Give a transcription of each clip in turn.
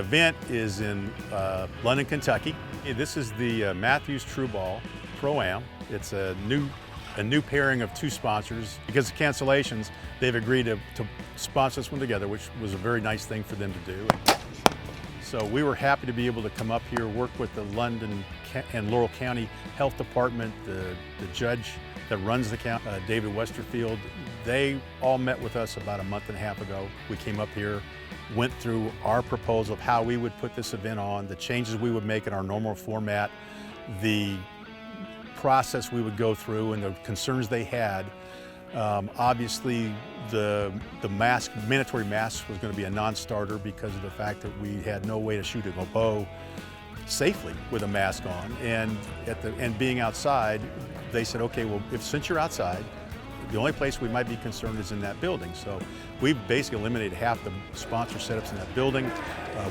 event is in London, Kentucky. This is the Mathews Tru-Ball Pro-Am. It's a new pairing of two sponsors. Because of cancellations, they've agreed to sponsor this one together, which was a very nice thing for them to do. So we were happy to be able to come up here, work with the London and Laurel County Health Department, the judge that runs the county, David Westerfield. They all met with us about a month and a half ago. We came up here, went through our proposal of how we would put this event on, the changes we would make in our normal format, the process we would go through, and the concerns they had. Obviously, the mandatory mask was going to be a non-starter because of the fact that we had no way to shoot a bow safely with a mask on, and being outside, they said, okay, well, since you're outside, the only place we might be concerned is in that building. So we've basically eliminated half the sponsor setups in that building.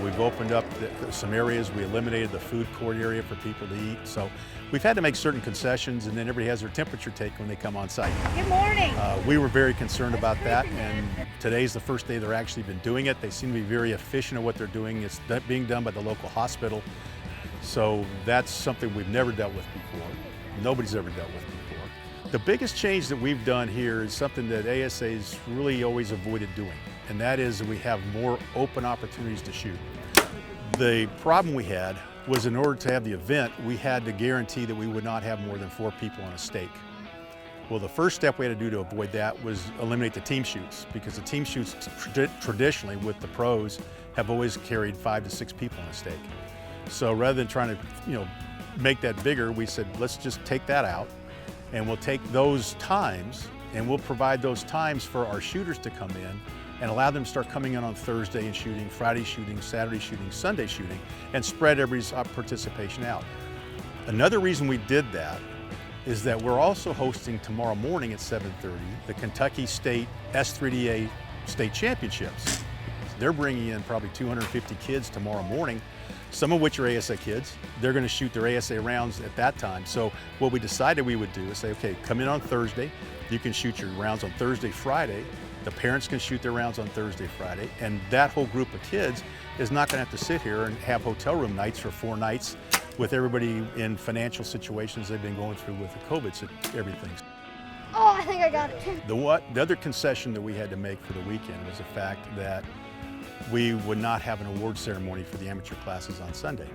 We've opened up some areas. We eliminated the food court area for people to eat. So we've had to make certain concessions, and then everybody has their temperature taken when they come on site. Good morning. We were very concerned about that, and today's the first day they're actually been doing it. They seem to be very efficient at what they're doing. It's being done by the local hospital. So that's something we've never dealt with before. Nobody's ever dealt with before. The biggest change that we've done here is something that ASA's really always avoided doing, and that is we have more open opportunities to shoot. The problem we had was, in order to have the event, we had to guarantee that we would not have more than 4 people on a stake. Well, the first step we had to do to avoid that was eliminate the team shoots, because the team shoots traditionally with the pros have always carried 5 to 6 people on a stake. So rather than trying to, make that bigger, we said, let's just take that out, and we'll take those times and we'll provide those times for our shooters to come in and allow them to start coming in on Thursday and shooting, Friday shooting, Saturday shooting, Sunday shooting, and spread everybody's participation out. Another reason we did that is that we're also hosting tomorrow morning at 7:30 the Kentucky State S3DA State Championships. They're bringing in probably 250 kids tomorrow morning, some of which are ASA kids. They're going to shoot their ASA rounds at that time. So what we decided we would do is say, okay, come in on Thursday. You can shoot your rounds on Thursday, Friday. The parents can shoot their rounds on Thursday, Friday. And that whole group of kids is not going to have to sit here and have hotel room nights for 4 nights with everybody in financial situations they've been going through with the COVID, so everything. Oh, I think I got it. The other concession that we had to make for the weekend was the fact that we would not have an award ceremony for the amateur classes on Sunday.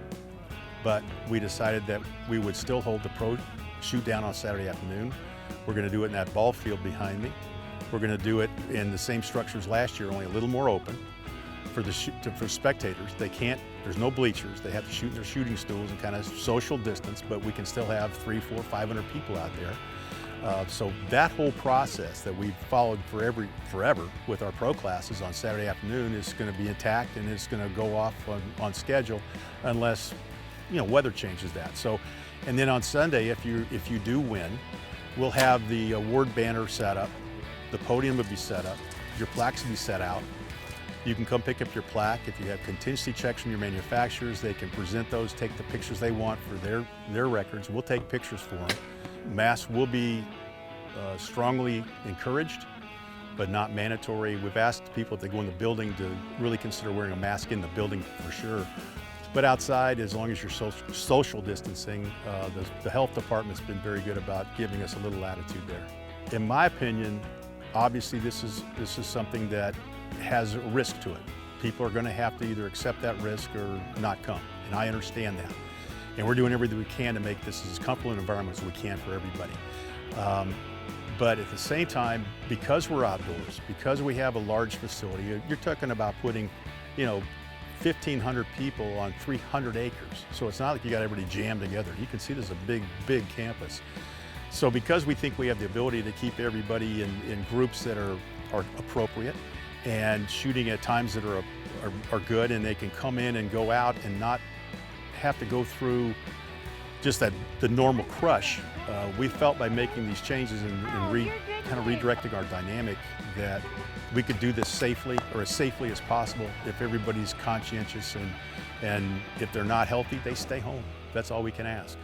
But we decided that we would still hold the pro shoot down on Saturday afternoon. We're going to do it in that ball field behind me. We're going to do it in the same structure as last year, only a little more open. For spectators, there's no bleachers. They have to shoot in their shooting stools and kind of social distance, but we can still have 300, 400, 500 people out there. So that whole process that we've followed forever with our pro classes on Saturday afternoon is going to be intact, and it's going to go off on schedule unless weather changes that. So, and then on Sunday, if you do win, we'll have the award banner set up, the podium will be set up, your plaques will be set out. You can come pick up your plaque. If you have contingency checks from your manufacturers, they can present those, take the pictures they want for their records. We'll take pictures for them. Masks will be strongly encouraged, but not mandatory. We've asked people if they go in the building to really consider wearing a mask in the building for sure. But outside, as long as you're social distancing, the health department's been very good about giving us a little latitude there. In my opinion, obviously this is something that has a risk to it. People are going to have to either accept that risk or not come, and I understand that. And we're doing everything we can to make this as comfortable an environment as we can for everybody. But at the same time, because we're outdoors, because we have a large facility, you're talking about putting, 1,500 people on 300 acres. So it's not like you got everybody jammed together. You can see there's a big, big campus. So because we think we have the ability to keep everybody in groups that are appropriate and shooting at times that are good, and they can come in and go out and not have to go through just the normal crush. We felt by making these changes and kind of redirecting our dynamic that we could do this safely, or as safely as possible, if everybody's conscientious, and if they're not healthy, they stay home. That's all we can ask.